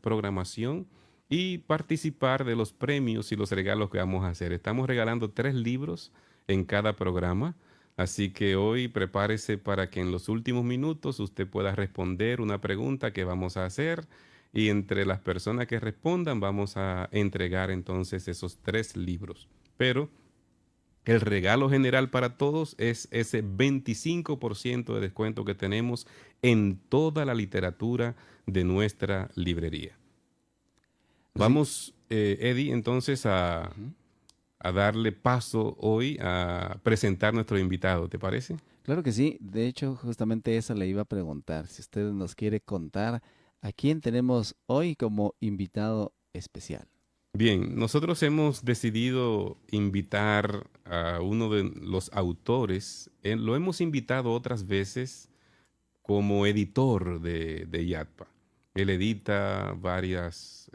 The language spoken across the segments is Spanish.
programación y participar de los premios y los regalos que vamos a hacer. Estamos regalando 3 libros en cada programa, así que hoy prepárese para que en los últimos minutos usted pueda responder una pregunta que vamos a hacer y entre las personas que respondan vamos a entregar entonces esos 3 libros. Pero el regalo general para todos es ese 25% de descuento que tenemos en toda la literatura de nuestra librería. Así, Vamos, Eddie, entonces ujú. a darle paso hoy a presentar nuestro invitado, ¿te parece? Claro que sí. De hecho, justamente esa le iba a preguntar. Si usted nos quiere contar a quién tenemos hoy como invitado especial. Bien, nosotros hemos decidido invitar a uno de los autores. Lo hemos invitado otras veces como editor de IATPA. Él edita varios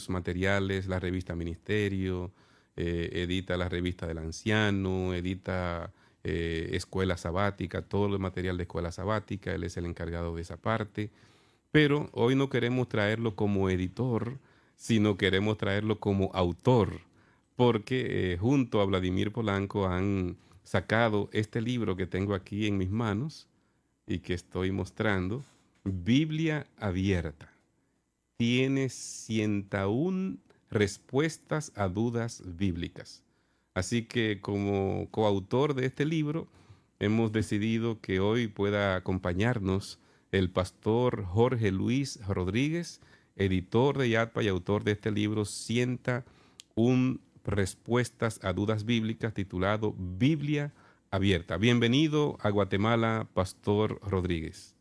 materiales, la revista Ministerio, edita la revista del Anciano, edita Escuela Sabática, todo el material de Escuela Sabática, él es el encargado de esa parte. Pero hoy no queremos traerlo como editor, sino queremos traerlo como autor, porque junto a Vladimir Polanco han sacado este libro que tengo aquí en mis manos y que estoy mostrando, Biblia abierta. Tiene 101 respuestas a dudas bíblicas. Así que como coautor de este libro, hemos decidido que hoy pueda acompañarnos el pastor Jorge Luis Rodríguez, editor de YATPA y autor de este libro, 101 respuestas a dudas bíblicas, titulado Biblia abierta. Bienvenido a Guatemala, Pastor Rodríguez.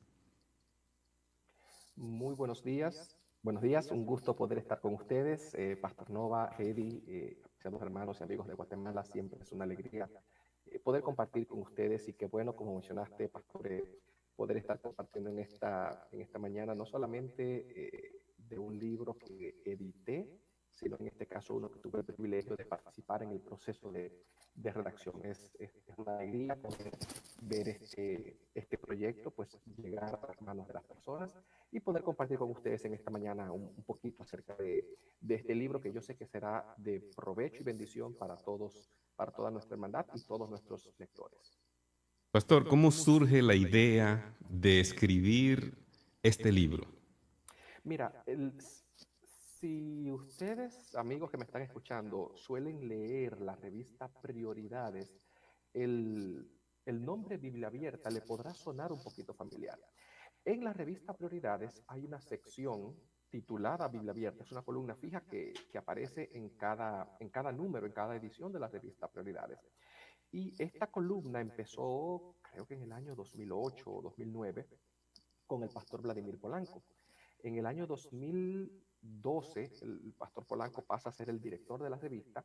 Muy buenos días. Buenos días, un gusto poder estar con ustedes. Pastor Nova, Eddie, apreciados hermanos y amigos de Guatemala, siempre es una alegría poder compartir con ustedes y qué bueno, como mencionaste, Pastor, poder estar compartiendo en esta mañana no solamente de un libro que edité, sino en este caso uno que tuve el privilegio de participar en el proceso de redacción. Es una alegría poder ver este proyecto pues llegar a las manos de las personas y poder compartir con ustedes en esta mañana un poquito acerca de este libro que yo sé que será de provecho y bendición para todos, para toda nuestra hermandad y todos nuestros lectores. Pastor, ¿cómo surge la idea de escribir este libro? Mira, si ustedes, amigos que me están escuchando, suelen leer la revista Prioridades, el, el nombre Biblia Abierta le podrá sonar un poquito familiar. En la revista Prioridades hay una sección titulada Biblia Abierta. Es una columna fija que aparece en cada número, en cada edición de la revista Prioridades. Y esta columna empezó, creo que en el año 2008 o 2009, con el pastor Vladimir Polanco. En el año 2012, el pastor Polanco pasa a ser el director de la revista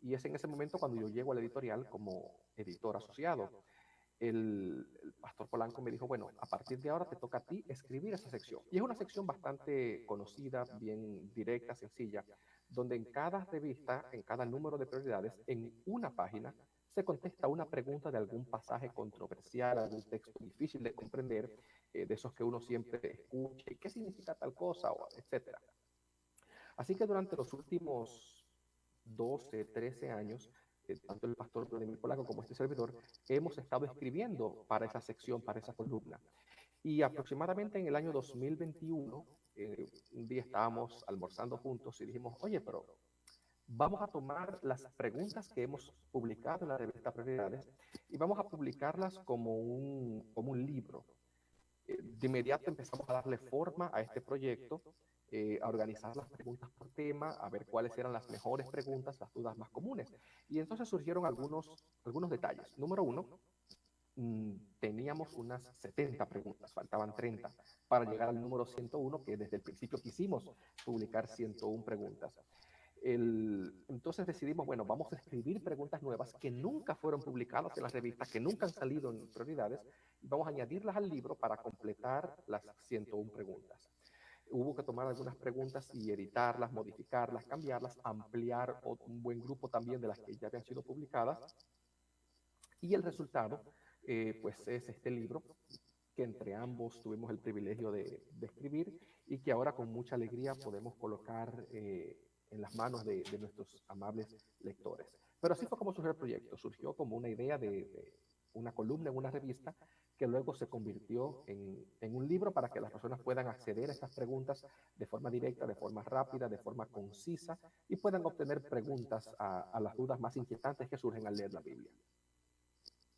y es en ese momento cuando yo llego a la editorial como editor asociado. El pastor Polanco me dijo, bueno, a partir de ahora te toca a ti escribir esa sección. Y es una sección bastante conocida, bien directa, sencilla, donde en cada revista, en cada número de prioridades, en una página, se contesta una pregunta de algún pasaje controversial, algún texto difícil de comprender, de esos que uno siempre escucha, y qué significa tal cosa, o etcétera. Así que durante los últimos 12, 13 años, tanto el pastor Vladimir Polaco como este servidor, hemos estado escribiendo para esa sección, para esa columna. Y aproximadamente en el año 2021, un día estábamos almorzando juntos y dijimos, oye, pero vamos a tomar las preguntas que hemos publicado en la revista Prioridades y vamos a publicarlas como un libro. De inmediato empezamos a darle forma a este proyecto, a organizar las preguntas por tema, a ver cuáles eran las mejores preguntas, las dudas más comunes. Y entonces surgieron algunos detalles. Número uno, teníamos unas 70 preguntas, faltaban 30 para llegar al número 101, que desde el principio quisimos publicar 101 preguntas. Entonces decidimos, bueno, vamos a escribir preguntas nuevas que nunca fueron publicadas en la revista, que nunca han salido en prioridades, y vamos a añadirlas al libro para completar las 101 preguntas. Hubo que tomar algunas preguntas y editarlas, modificarlas, cambiarlas, ampliar un buen grupo también de las que ya habían sido publicadas. Y el resultado, pues es este libro que entre ambos tuvimos el privilegio de escribir y que ahora con mucha alegría podemos colocar en las manos de nuestros amables lectores. Pero así fue como surgió el proyecto. Surgió como una idea de una columna en una revista que luego se convirtió en un libro para que las personas puedan acceder a estas preguntas de forma directa, de forma rápida, de forma concisa y puedan obtener preguntas a las dudas más inquietantes que surgen al leer la Biblia.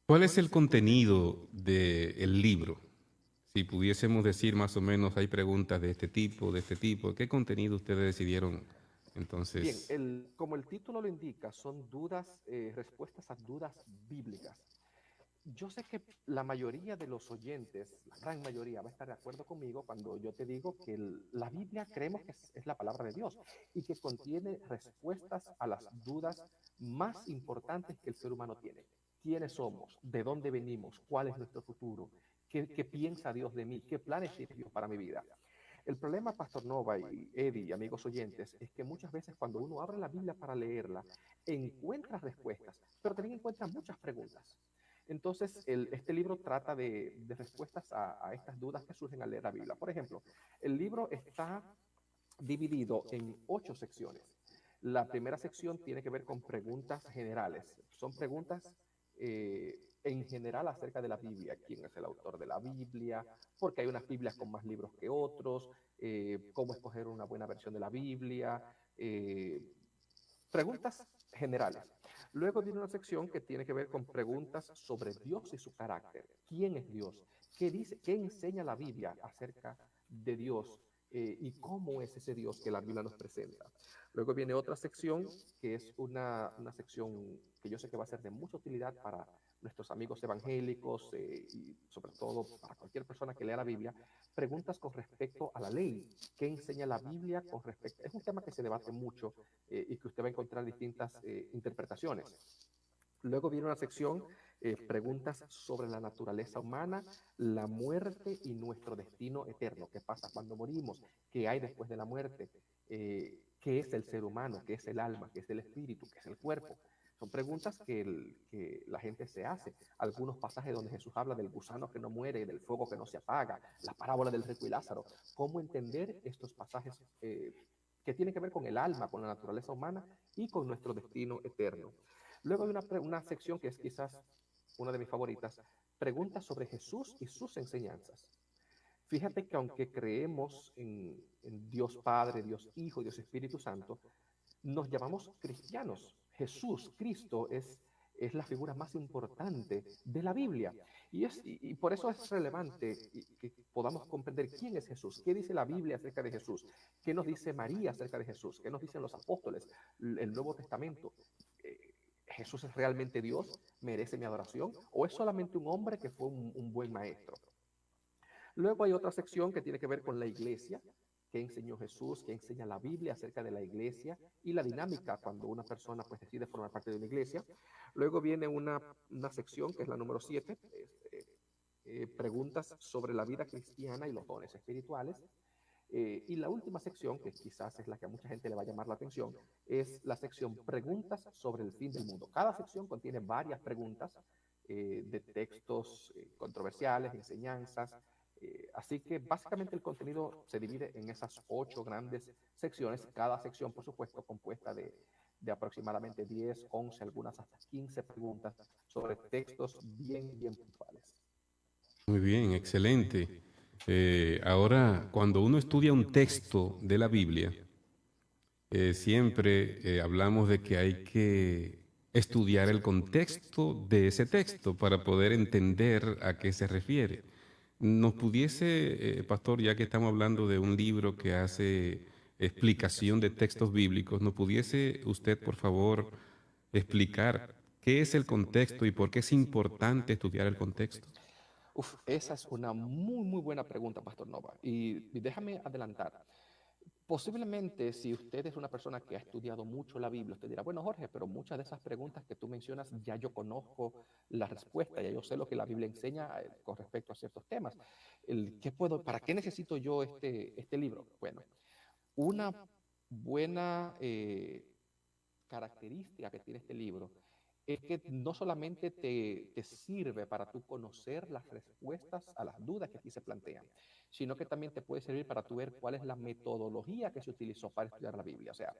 ¿Cuál es el contenido del libro? Si pudiésemos decir más o menos, hay preguntas de este tipo, de este tipo. ¿Qué contenido ustedes decidieron Bien, entonces? como el título lo indica, son dudas, respuestas a dudas bíblicas. Yo sé que la mayoría de los oyentes, la gran mayoría, va a estar de acuerdo conmigo cuando yo te digo que la Biblia creemos que es la palabra de Dios y que contiene respuestas a las dudas más importantes que el ser humano tiene. ¿Quiénes somos? ¿De dónde venimos? ¿Cuál es nuestro futuro? ¿Qué piensa Dios de mí? ¿Qué planes tiene Dios para mi vida? El problema, Pastor Nova y Eddie, amigos oyentes, es que muchas veces cuando uno abre la Biblia para leerla, encuentra respuestas, pero también encuentra muchas preguntas. Entonces, este libro trata de respuestas a estas dudas que surgen al leer la Biblia. Por ejemplo, el libro está dividido en 8 secciones. La primera sección tiene que ver con preguntas generales. Son preguntas en general acerca de la Biblia. ¿Quién es el autor de la Biblia? ¿Por qué hay unas Biblias con más libros que otros? ¿Cómo escoger una buena versión de la Biblia? Preguntas generales. Luego viene una sección que tiene que ver con preguntas sobre Dios y su carácter. ¿Quién es Dios? ¿Qué dice, qué enseña la Biblia acerca de Dios? Y cómo es ese Dios que la Biblia nos presenta. Luego viene otra sección que es una sección que yo sé que va a ser de mucha utilidad para nuestros amigos evangélicos y sobre todo para cualquier persona que lea la Biblia, preguntas con respecto a la ley. ¿Qué enseña la Biblia con respecto? Es un tema que se debate mucho y que usted va a encontrar distintas interpretaciones. Luego viene una sección, preguntas sobre la naturaleza humana, la muerte y nuestro destino eterno. ¿Qué pasa cuando morimos? ¿Qué hay después de la muerte? ¿Qué es el ser humano? ¿Qué es el alma? ¿Qué es el espíritu? ¿Qué es el cuerpo? Son preguntas que la gente se hace. Algunos pasajes donde Jesús habla del gusano que no muere, del fuego que no se apaga, la parábola del rico y Lázaro. ¿Cómo entender estos pasajes que tienen que ver con el alma, con la naturaleza humana y con nuestro destino eterno? Luego hay una sección que es quizás una de mis favoritas, preguntas sobre Jesús y sus enseñanzas. Fíjate que aunque creemos en Dios Padre, Dios Hijo y Dios Espíritu Santo, nos llamamos cristianos. Jesús, Cristo, es la figura más importante de la Biblia. Y por eso es relevante que podamos comprender quién es Jesús, qué dice la Biblia acerca de Jesús, qué nos dice María acerca de Jesús, qué nos dicen los apóstoles, el Nuevo Testamento. ¿Jesús es realmente Dios? ¿Merece mi adoración? ¿O es solamente un hombre que fue un buen maestro? Luego hay otra sección que tiene que ver con la iglesia, qué enseñó Jesús, qué enseña la Biblia acerca de la iglesia y la dinámica cuando una persona pues decide formar parte de una iglesia. Luego viene una sección que es la número 7, preguntas sobre la vida cristiana y los dones espirituales. Y la última sección, que quizás es la que a mucha gente le va a llamar la atención, es la sección preguntas sobre el fin del mundo. Cada sección contiene varias preguntas de textos controversiales, enseñanzas. Así que básicamente el contenido se divide en esas 8 grandes secciones, cada sección, por supuesto, compuesta de aproximadamente 10, 11, algunas hasta 15 preguntas sobre textos bien puntuales. Muy bien, excelente. Ahora, cuando uno estudia un texto de la Biblia, siempre hablamos de que hay que estudiar el contexto de ese texto para poder entender a qué se refiere. ¿Nos pudiese, pastor, ya que estamos hablando de un libro que hace explicación de textos bíblicos, ¿nos pudiese usted, por favor, explicar qué es el contexto y por qué es importante estudiar el contexto? Uf, esa es una muy buena pregunta, Pastor Nova. Y déjame adelantar. Posiblemente si usted es una persona que ha estudiado mucho la Biblia, usted dirá, bueno, Jorge, pero muchas de esas preguntas que tú mencionas ya yo conozco la respuesta, ya yo sé lo que la Biblia enseña con respecto a ciertos temas. ¿Para qué necesito yo este libro? Bueno, una buena característica que tiene este libro es que no solamente te sirve para tú conocer las respuestas a las dudas que aquí se plantean, sino que también te puede servir para tú ver cuál es la metodología que se utilizó para estudiar la Biblia. O sea,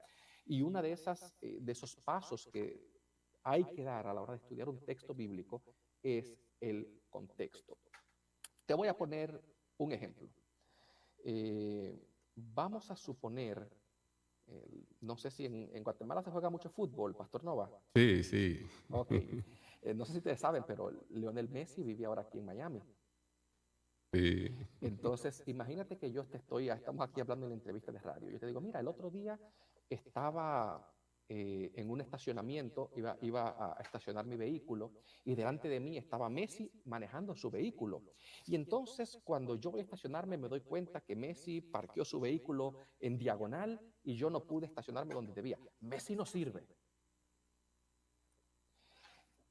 y una de esos pasos que hay que dar a la hora de estudiar un texto bíblico es el contexto. Te voy a poner un ejemplo. Vamos a suponer, no sé si en Guatemala se juega mucho fútbol, Pastor Nova. Sí, sí. Ok. No sé si ustedes saben, pero Lionel Messi vive ahora aquí en Miami. Sí. Entonces, imagínate que estamos aquí hablando en la entrevista de radio. Yo te digo, mira, el otro día estaba en un estacionamiento, iba a estacionar mi vehículo y delante de mí estaba Messi manejando su vehículo. Y entonces, cuando yo voy a estacionarme, me doy cuenta que Messi parqueó su vehículo en diagonal y yo no pude estacionarme donde debía. Messi no sirve.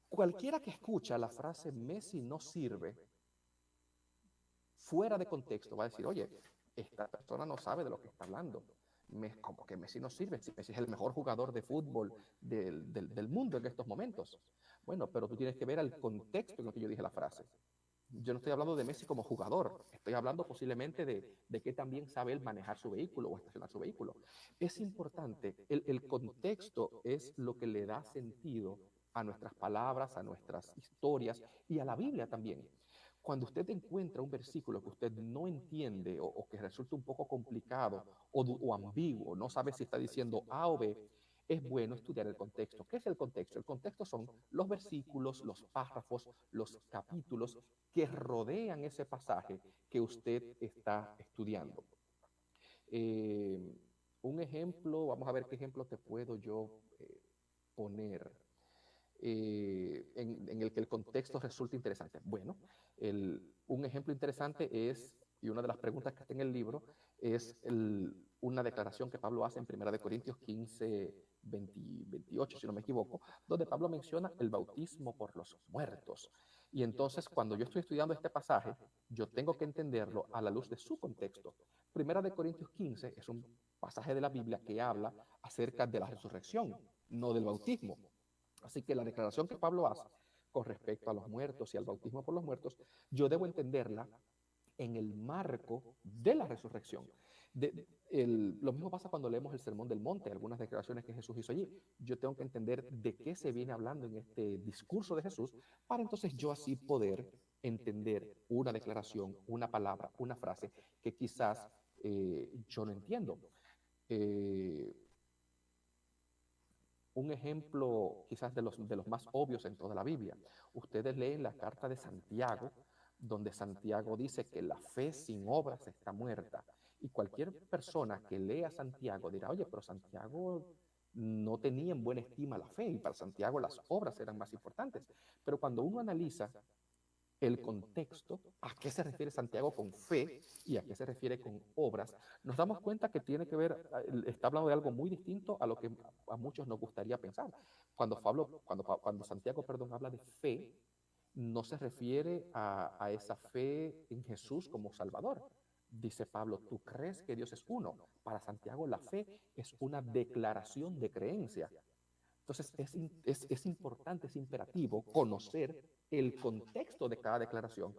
Cualquiera que escucha la frase Messi no sirve, fuera de contexto, va a decir, oye, esta persona no sabe de lo que está hablando. Como que Messi no sirve, si Messi es el mejor jugador de fútbol del mundo en estos momentos. Bueno, pero tú tienes que ver el contexto en el que yo dije la frase. Yo no estoy hablando de Messi como jugador, estoy hablando posiblemente de que también sabe él manejar su vehículo o estacionar su vehículo. Es importante, el contexto es lo que le da sentido a nuestras palabras, a nuestras historias y a la Biblia también. Cuando usted encuentra un versículo que usted no entiende o que resulta un poco complicado o ambiguo, no sabe si está diciendo A o B, es bueno estudiar el contexto. ¿Qué es el contexto? El contexto son los versículos, los párrafos, los capítulos que rodean ese pasaje que usted está estudiando. Un ejemplo, vamos a ver qué ejemplo te puedo yo poner. En el que el contexto resulta interesante. Bueno, un ejemplo interesante es, y una de las preguntas que está en el libro, es una declaración que Pablo hace en 1 Corintios 15, 28, si no me equivoco, donde Pablo menciona el bautismo por los muertos. Y entonces, cuando yo estoy estudiando este pasaje, yo tengo que entenderlo a la luz de su contexto. 1 Corintios 15 es un pasaje de la Biblia que habla acerca de la resurrección, no del bautismo. Así que la declaración que Pablo hace con respecto a los muertos y al bautismo por los muertos, yo debo entenderla en el marco de la resurrección. Lo mismo pasa cuando leemos el Sermón del Monte, algunas declaraciones que Jesús hizo allí. Yo tengo que entender de qué se viene hablando en este discurso de Jesús para entonces yo así poder entender una declaración, una palabra, una frase que quizás yo no entiendo. Un ejemplo quizás de los más obvios en toda la Biblia. Ustedes leen la carta de Santiago, donde Santiago dice que la fe sin obras está muerta. Y cualquier persona que lea Santiago dirá, oye, pero Santiago no tenía en buena estima la fe y para Santiago las obras eran más importantes. Pero cuando uno analiza el contexto, a qué se refiere Santiago con fe y a qué se refiere con obras, nos damos cuenta que tiene que ver, está hablando de algo muy distinto a lo que a muchos nos gustaría pensar. Cuando Santiago, perdón, habla de fe, no se refiere a esa fe en Jesús como Salvador. Dice Pablo, ¿tú crees que Dios es uno? Para Santiago la fe es una declaración de creencia. Entonces es importante, es imperativo conocer el contexto de cada declaración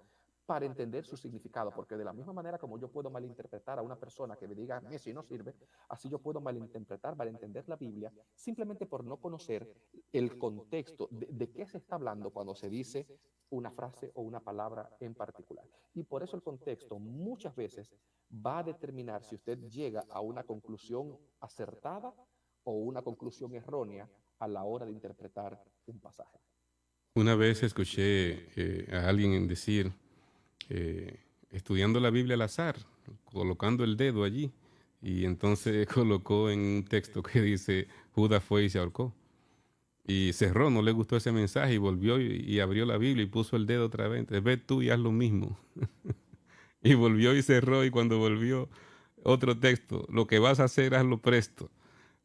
para entender su significado, porque de la misma manera como yo puedo malinterpretar a una persona que me diga Messi no sirve, así yo puedo malentender la Biblia simplemente por no conocer el contexto de qué se está hablando cuando se dice una frase o una palabra en particular. Y por eso el contexto muchas veces va a determinar si usted llega a una conclusión acertada o una conclusión errónea a la hora de interpretar un pasaje. Una vez escuché a alguien decir, estudiando la Biblia al azar, colocando el dedo allí, y entonces colocó en un texto que dice, Judas fue y se ahorcó. Y cerró, no le gustó ese mensaje y volvió y abrió la Biblia y puso el dedo otra vez. Entonces, ve tú y haz lo mismo. Y volvió y cerró y cuando volvió otro texto, lo que vas a hacer, hazlo presto.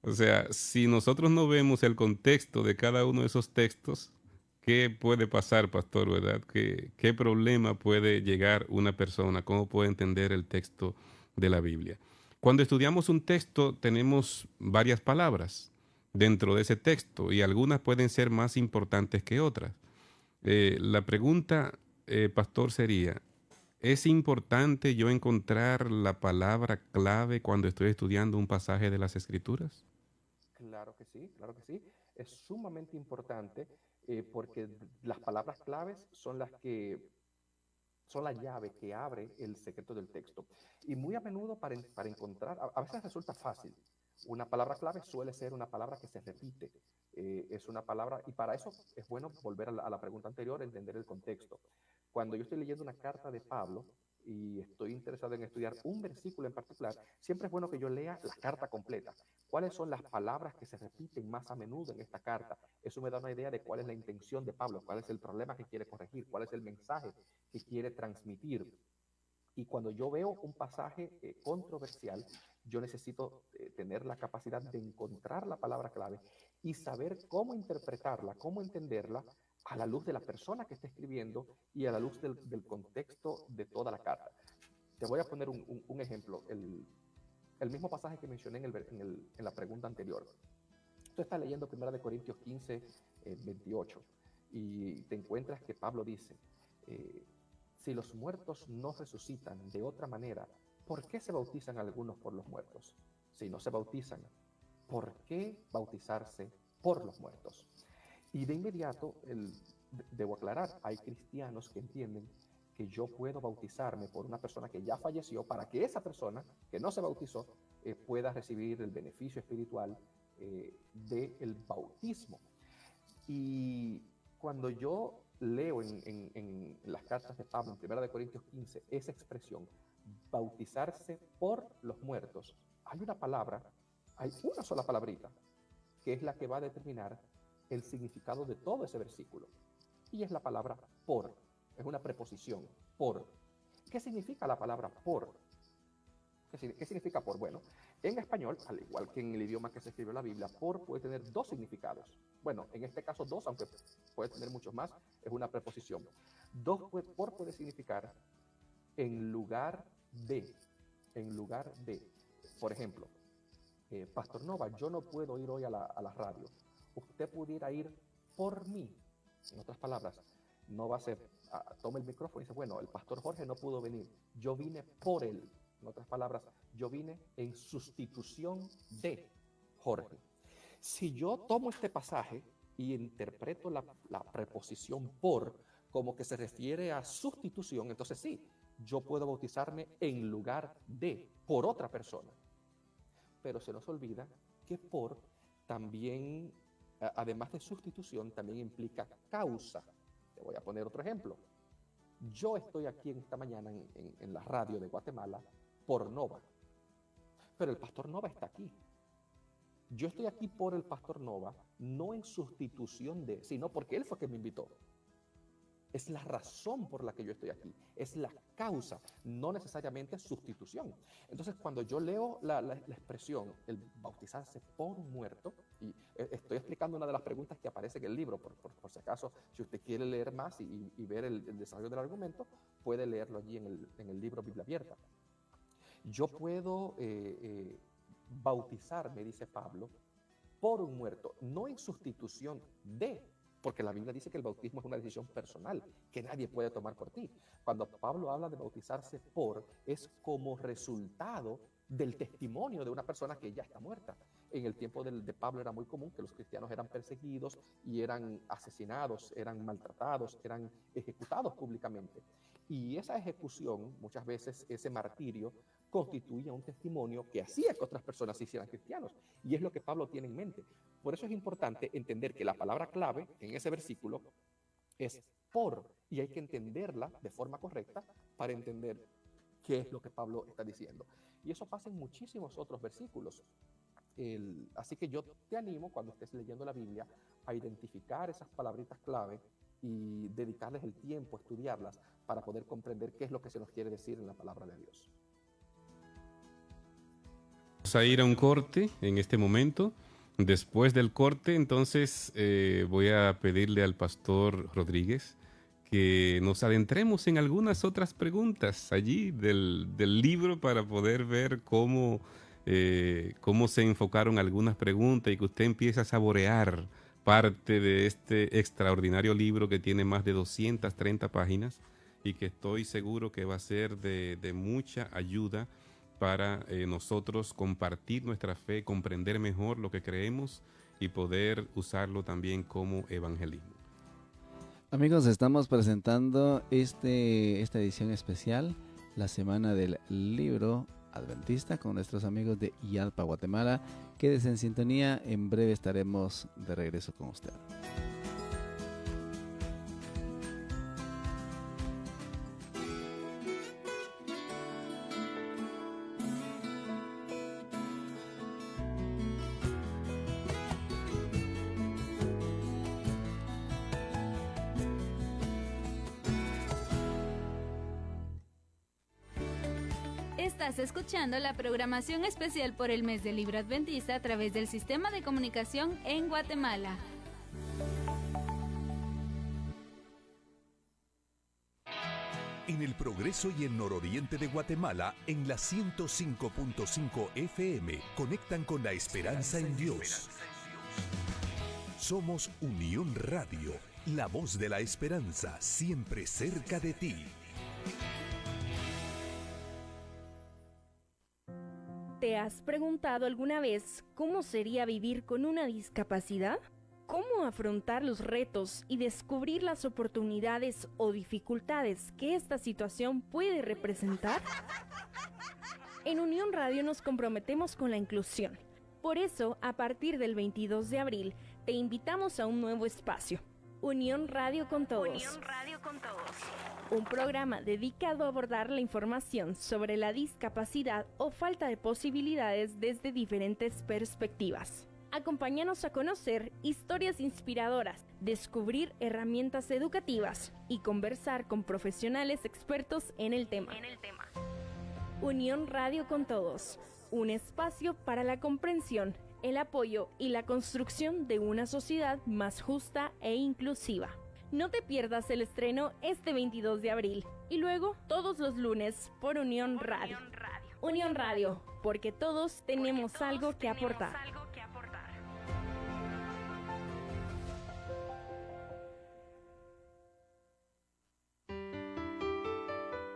O sea, si nosotros no vemos el contexto de cada uno de esos textos, ¿qué puede pasar, pastor, verdad? ¿Qué problema puede llegar una persona? ¿Cómo puede entender el texto de la Biblia? Cuando estudiamos un texto, tenemos varias palabras dentro de ese texto y algunas pueden ser más importantes que otras. La pregunta, pastor, sería, ¿Es importante yo encontrar la palabra clave cuando estoy estudiando un pasaje de las Escrituras? Claro que sí, claro que sí. Es sumamente importante porque las palabras claves son las que son la llave que abre el secreto del texto. Y muy a menudo para encontrar, a veces resulta fácil. Una palabra clave suele ser una palabra que se repite. Es una palabra, y para eso es bueno volver a la pregunta anterior, entender el contexto. Cuando yo estoy leyendo una carta de Pablo y estoy interesado en estudiar un versículo en particular, siempre es bueno que yo lea la carta completa. ¿Cuáles son las palabras que se repiten más a menudo en esta carta? Eso me da una idea de cuál es la intención de Pablo, cuál es el problema que quiere corregir, cuál es el mensaje que quiere transmitir. Y cuando yo veo un pasaje controversial, yo necesito tener la capacidad de encontrar la palabra clave y saber cómo interpretarla, cómo entenderla a la luz de la persona que está escribiendo y a la luz del contexto de toda la carta. Te voy a poner un ejemplo, el mismo pasaje que mencioné en la pregunta anterior. Tú estás leyendo 1 Corintios 15, 28, y te encuentras que Pablo dice, si los muertos no resucitan de otra manera, ¿por qué se bautizan algunos por los muertos? Si no se bautizan, ¿por qué bautizarse por los muertos? Y de inmediato, debo aclarar, hay cristianos que entienden que yo puedo bautizarme por una persona que ya falleció para que esa persona que no se bautizó pueda recibir el beneficio espiritual del bautismo. Y cuando yo leo en las cartas de Pablo, en 1 Corintios 15, esa expresión, bautizarse por los muertos, hay una sola palabrita, que es la que va a determinar el significado de todo ese versículo. Y es la palabra por. Es una preposición, por. ¿Qué significa la palabra por? ¿Qué significa por? Bueno, en español, al igual que en el idioma que se escribió la Biblia, por puede tener dos significados. Bueno, en este caso dos, aunque puede tener muchos más, es una preposición. Por puede significar en lugar de. En lugar de. Por ejemplo, Pastor Nova, yo no puedo ir hoy a la radio. Usted pudiera ir por mí. En otras palabras, no va a ser, toma el micrófono y dice, bueno, el pastor Jorge no pudo venir. Yo vine por él. En otras palabras, yo vine en sustitución de Jorge. Si yo tomo este pasaje y interpreto la preposición por como que se refiere a sustitución, entonces sí, yo puedo bautizarme en lugar de, por otra persona. Pero se nos olvida que por también, además de sustitución, también implica causa. Te voy a poner otro ejemplo. Yo estoy aquí esta mañana en la radio de Guatemala por Nova, pero el pastor Nova está aquí. Yo estoy aquí por el pastor Nova, no en sustitución de, sino porque él fue quien me invitó. Es la razón por la que yo estoy aquí, es la causa, no necesariamente sustitución. Entonces, cuando yo leo la expresión, el bautizarse por un muerto, y estoy explicando una de las preguntas que aparece en el libro, por si acaso, si usted quiere leer más y ver el desarrollo del argumento, puede leerlo allí en el libro Biblia Abierta. Yo puedo bautizarme, dice Pablo, por un muerto, no en sustitución de, porque la Biblia dice que el bautismo es una decisión personal que nadie puede tomar por ti. Cuando Pablo habla de bautizarse por, es como resultado del testimonio de una persona que ya está muerta. En el tiempo de Pablo era muy común que los cristianos eran perseguidos y eran asesinados, eran maltratados, eran ejecutados públicamente. Y esa ejecución, muchas veces ese martirio, constituía un testimonio que hacía que otras personas se hicieran cristianos. Y es lo que Pablo tiene en mente. Por eso es importante entender que la palabra clave en ese versículo es por, y hay que entenderla de forma correcta para entender qué es lo que Pablo está diciendo. Y eso pasa en muchísimos otros versículos. Así que yo te animo, cuando estés leyendo la Biblia, a identificar esas palabritas clave y dedicarles el tiempo a estudiarlas para poder comprender qué es lo que se nos quiere decir en la palabra de Dios. Vamos a ir a un corte en este momento. Después del corte, entonces, voy a pedirle al pastor Rodríguez que nos adentremos en algunas otras preguntas allí del libro para poder ver cómo se enfocaron algunas preguntas y que usted empiece a saborear parte de este extraordinario libro que tiene más de 230 páginas y que estoy seguro que va a ser de mucha ayuda para nosotros compartir nuestra fe, comprender mejor lo que creemos y poder usarlo también como evangelismo. Amigos, estamos presentando esta edición especial, la Semana del Libro Adventista, con nuestros amigos de IADPA Guatemala. Quédese en sintonía, en breve estaremos de regreso con usted. Estás escuchando la programación especial por el mes del Libro Adventista a través del Sistema de Comunicación en Guatemala. En el Progreso y el nororiente de Guatemala, en la 105.5 FM, conectan con la esperanza en Dios. Somos Unión Radio, la voz de la esperanza, siempre cerca de ti. ¿Te has preguntado alguna vez cómo sería vivir con una discapacidad? ¿Cómo afrontar los retos y descubrir las oportunidades o dificultades que esta situación puede representar? En Unión Radio nos comprometemos con la inclusión. Por eso, a partir del 22 de abril, te invitamos a un nuevo espacio. Unión Radio con Todos. Unión Radio con Todos. Un programa dedicado a abordar la información sobre la discapacidad o falta de posibilidades desde diferentes perspectivas. Acompáñanos a conocer historias inspiradoras, descubrir herramientas educativas y conversar con profesionales expertos en el tema. Unión Radio con Todos, un espacio para la comprensión, el apoyo y la construcción de una sociedad más justa e inclusiva. No te pierdas el estreno este 22 de abril y luego todos los lunes por Unión Radio. Unión Radio, porque todos tenemos algo que aportar.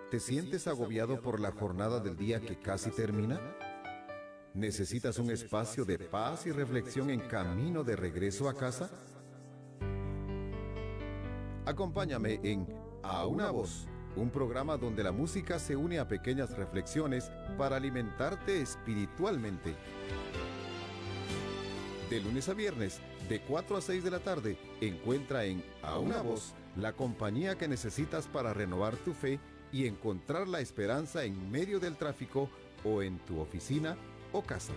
¿Te sientes agobiado por la jornada del día que casi termina? ¿Necesitas un espacio de paz y reflexión en camino de regreso a casa? Acompáñame en A Una Voz, un programa donde la música se une a pequeñas reflexiones para alimentarte espiritualmente. De lunes a viernes, de 4 a 6 de la tarde, encuentra en A Una Voz la compañía que necesitas para renovar tu fe y encontrar la esperanza en medio del tráfico o en tu oficina o casa.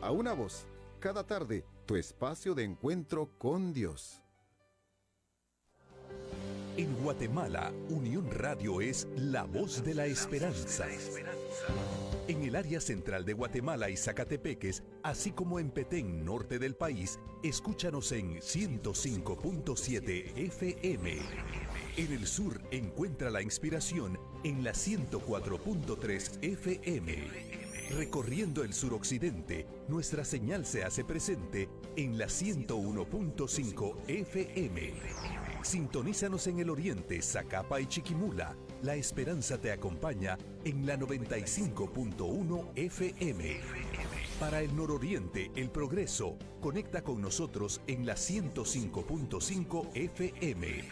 A Una Voz, cada tarde, tu espacio de encuentro con Dios. En Guatemala, Unión Radio es la voz de la esperanza. En el área central de Guatemala y Zacatepeques, así como en Petén, norte del país, escúchanos en 105.7 FM. En el sur encuentra la inspiración en la 104.3 FM. Recorriendo el suroccidente, nuestra señal se hace presente en la 101.5 FM. Sintonízanos en el oriente, Zacapa y Chiquimula. La esperanza te acompaña en la 95.1 FM. Para el nororiente, El Progreso, conecta con nosotros en la 105.5 FM.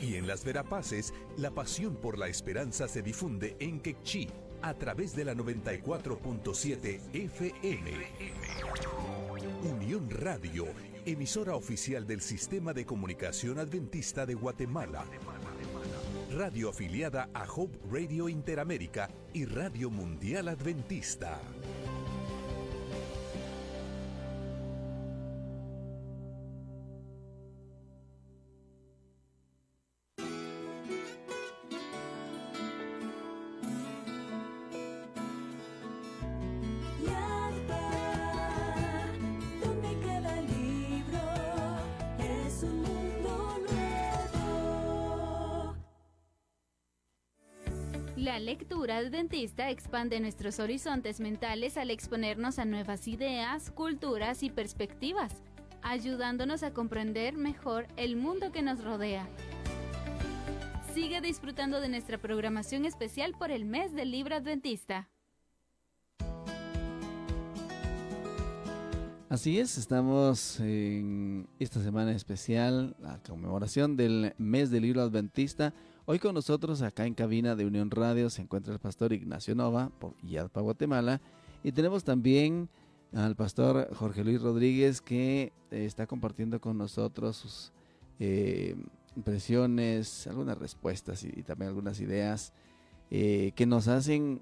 Y en las Verapaces, la pasión por la esperanza se difunde en Quechí, a través de la 94.7 FM. Unión Radio, emisora oficial del Sistema de Comunicación Adventista de Guatemala. Radio afiliada a Hope Radio Interamérica y Radio Mundial Adventista. La lectura adventista expande nuestros horizontes mentales al exponernos a nuevas ideas, culturas y perspectivas. ayudándonos a comprender mejor el mundo que nos rodea. Sigue disfrutando de nuestra programación especial por el mes del libro adventista. Así es, estamos en esta semana especial, la conmemoración del mes del libro adventista. Hoy con nosotros acá en cabina de Unión Radio se encuentra el pastor Ignacio Nova por IADPA Guatemala, y tenemos también al pastor Jorge Luis Rodríguez, que está compartiendo con nosotros sus impresiones, algunas respuestas y también algunas ideas que nos hacen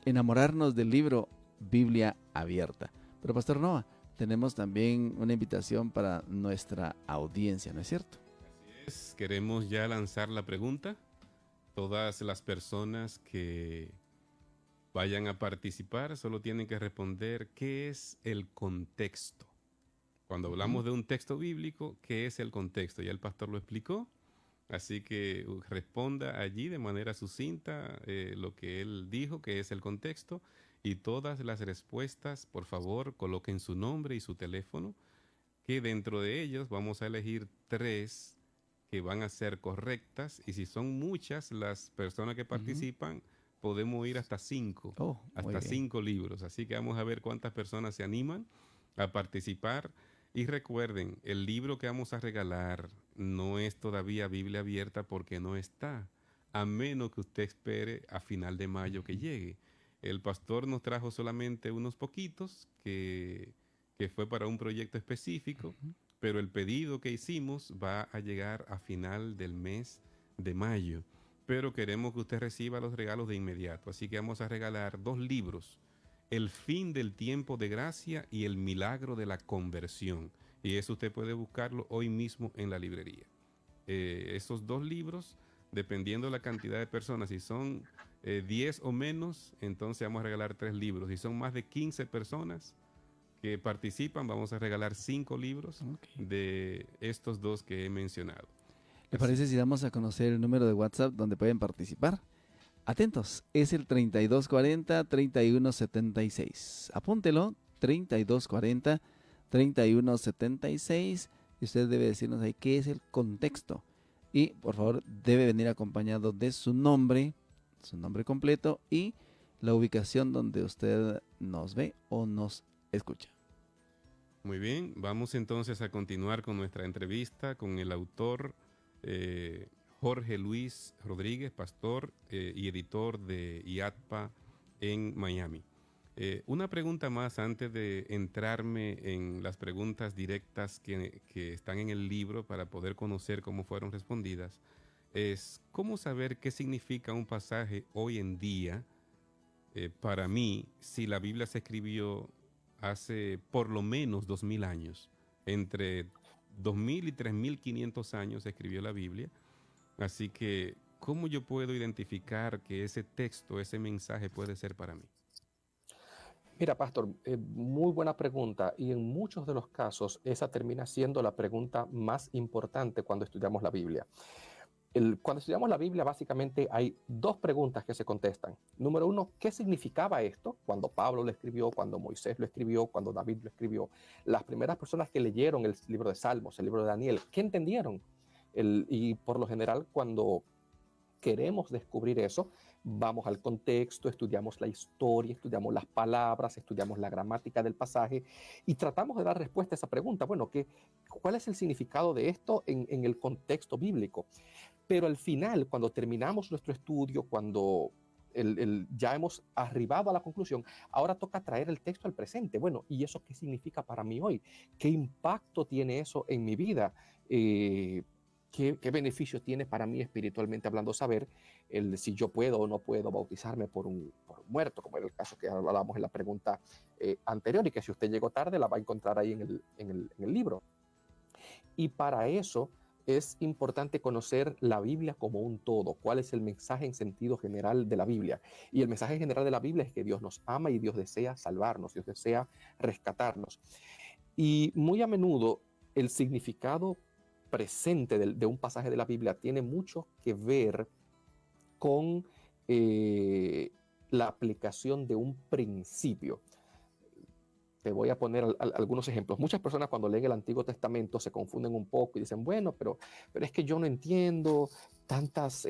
enamorarnos del libro Biblia Abierta. Pero pastor Nova, tenemos también una invitación para nuestra audiencia, ¿no es cierto? Queremos ya lanzar la pregunta. Todas las personas que vayan a participar solo tienen que responder qué es el contexto. Cuando hablamos de un texto bíblico, ¿qué es el contexto? Ya el pastor lo explicó, así que responda allí de manera sucinta lo que él dijo, que es el contexto, y todas las respuestas, por favor, coloquen su nombre y su teléfono, que dentro de ellos vamos a elegir 3 que van a ser correctas, y si son muchas las personas que participan, podemos ir hasta 5, hasta 5 libros. Así que vamos a ver cuántas personas se animan a participar. Y recuerden, el libro que vamos a regalar no es todavía Biblia Abierta porque no está, a menos que usted espere a final de mayo que llegue. El pastor nos trajo solamente unos poquitos que fue para un proyecto específico, pero el pedido que hicimos va a llegar a final del mes de mayo. Pero queremos que usted reciba los regalos de inmediato. Así que vamos a regalar 2 libros: El fin del tiempo de gracia y El milagro de la conversión. Y eso usted puede buscarlo hoy mismo en la librería. Esos 2 libros, dependiendo de la cantidad de personas, si son 10 o menos, entonces vamos a regalar 3 libros. Si son más de 15 personas que participan, vamos a regalar 5 libros de estos 2 que he mencionado. ¿Le parece si damos a conocer el número de WhatsApp donde pueden participar? Atentos, es el 3240-3176. Apúntelo, 3240-3176. Y usted debe decirnos ahí qué es el contexto. Y por favor, debe venir acompañado de su nombre completo y la ubicación donde usted nos ve o nos escucha. Muy bien, vamos entonces a continuar con nuestra entrevista con el autor Jorge Luis Rodríguez, pastor y editor de IADPA en Miami. Una pregunta más antes de entrarme en las preguntas directas que están en el libro para poder conocer cómo fueron respondidas, es ¿cómo saber qué significa un pasaje hoy en día para mí si la Biblia se escribió hace por lo menos 2000 años? Entre 2000 y 3500 años se escribió la Biblia. Así que, ¿cómo yo puedo identificar que ese texto, ese mensaje puede ser para mí? Mira, pastor, muy buena pregunta, y en muchos de los casos esa termina siendo la pregunta más importante cuando estudiamos la Biblia. Cuando estudiamos la Biblia, básicamente hay 2 preguntas que se contestan. Número 1, ¿qué significaba esto? Cuando Pablo lo escribió, cuando Moisés lo escribió, cuando David lo escribió. Las primeras personas que leyeron el libro de Salmos, el libro de Daniel, ¿qué entendieron? Y por lo general, cuando queremos descubrir eso, vamos al contexto, estudiamos la historia, estudiamos las palabras, estudiamos la gramática del pasaje y tratamos de dar respuesta a esa pregunta. Bueno, ¿cuál es el significado de esto en el contexto bíblico? Pero al final, cuando terminamos nuestro estudio, cuando ya hemos arribado a la conclusión, ahora toca traer el texto al presente. Bueno, ¿y eso qué significa para mí hoy? ¿Qué impacto tiene eso en mi vida? ¿Qué beneficio tiene para mí espiritualmente hablando saber si yo puedo o no puedo bautizarme por un muerto, como era el caso que hablábamos en la pregunta anterior, y que si usted llegó tarde la va a encontrar ahí en el libro? Y para eso es importante conocer la Biblia como un todo. ¿Cuál es el mensaje en sentido general de la Biblia? Y el mensaje general de la Biblia es que Dios nos ama y Dios desea salvarnos, Dios desea rescatarnos. Y muy a menudo el significado presente de un pasaje de la Biblia tiene mucho que ver con la aplicación de un principio. Te voy a poner algunos ejemplos. Muchas personas cuando leen el Antiguo Testamento se confunden un poco y dicen, bueno, pero es que yo no entiendo tantas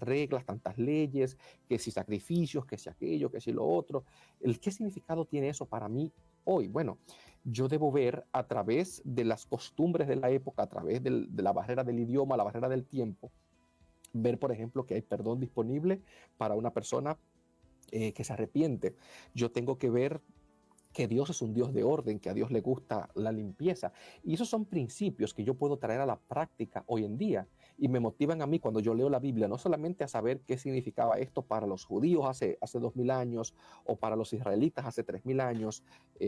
reglas, tantas leyes, que si sacrificios, que si aquello, que si lo otro. ¿Qué significado tiene eso para mí hoy? Bueno, yo debo ver a través de las costumbres de la época, a través de la barrera del idioma, la barrera del tiempo, ver, por ejemplo, que hay perdón disponible para una persona que se arrepiente. Yo tengo que ver que Dios es un Dios de orden, que a Dios le gusta la limpieza. Y esos son principios que yo puedo traer a la práctica hoy en día y me motivan a mí cuando yo leo la Biblia, no solamente a saber qué significaba esto para los judíos hace 2000 años, o para los israelitas hace 3000 años,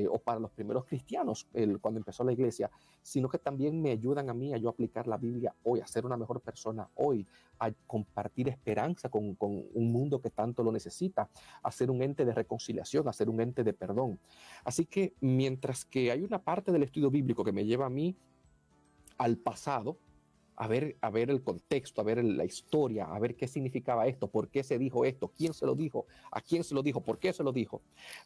o para los primeros cristianos cuando empezó la iglesia, sino que también me ayudan a mí a yo aplicar la Biblia hoy, a ser una mejor persona hoy, a compartir esperanza con un mundo que tanto lo necesita, a ser un ente de reconciliación, a ser un ente de perdón. Así que mientras que hay una parte del estudio bíblico que me lleva a mí al pasado, a ver el contexto, a ver la historia, a ver qué significaba esto, por qué se dijo esto, quién se lo dijo, a quién se lo dijo, por qué se lo dijo.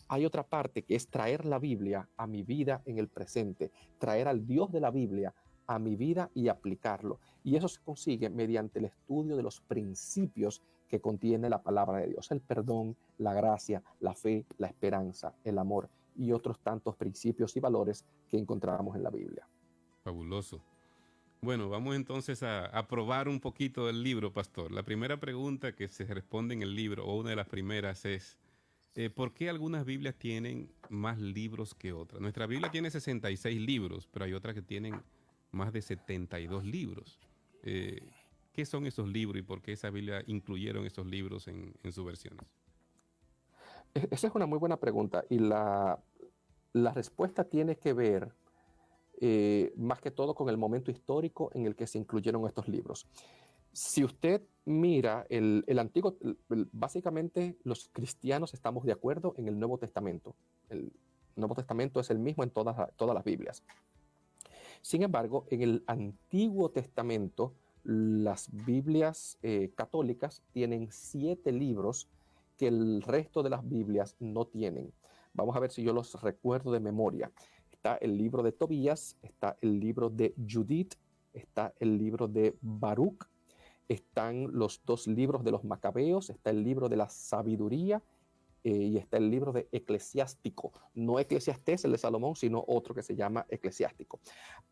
Hay otra parte que es traer la Biblia a mi vida en el presente, traer al Dios de la Biblia a mi vida y aplicarlo. Y eso se consigue mediante el estudio de los principios que contiene la palabra de Dios: el perdón, la gracia, la fe, la esperanza, el amor y otros tantos principios y valores que encontramos en la Biblia. Fabuloso. Bueno, vamos entonces a probar un poquito del libro, pastor. La primera pregunta que se responde en el libro, o una de las primeras, es ¿por qué algunas Biblias tienen más libros que otras? Nuestra Biblia tiene 66 libros, pero hay otras que tienen más de 72 libros. ¿Qué son esos libros y por qué esa Biblia incluyeron esos libros en sus versiones? Esa es una muy buena pregunta, y la respuesta tiene que ver más que todo con el momento histórico en el que se incluyeron estos libros. Si usted mira el Antiguo, básicamente los cristianos estamos de acuerdo en el Nuevo Testamento. El Nuevo Testamento es el mismo en todas las Biblias. Sin embargo, en el Antiguo Testamento, las Biblias católicas tienen 7 libros que el resto de las Biblias no tienen. Vamos a ver si yo los recuerdo de memoria. Está el libro de Tobías, está el libro de Judith, está el libro de Baruch, están los 2 libros de los Macabeos, está el libro de la Sabiduría y está el libro de Eclesiástico. No Eclesiastés, el de Salomón, sino otro que se llama Eclesiástico.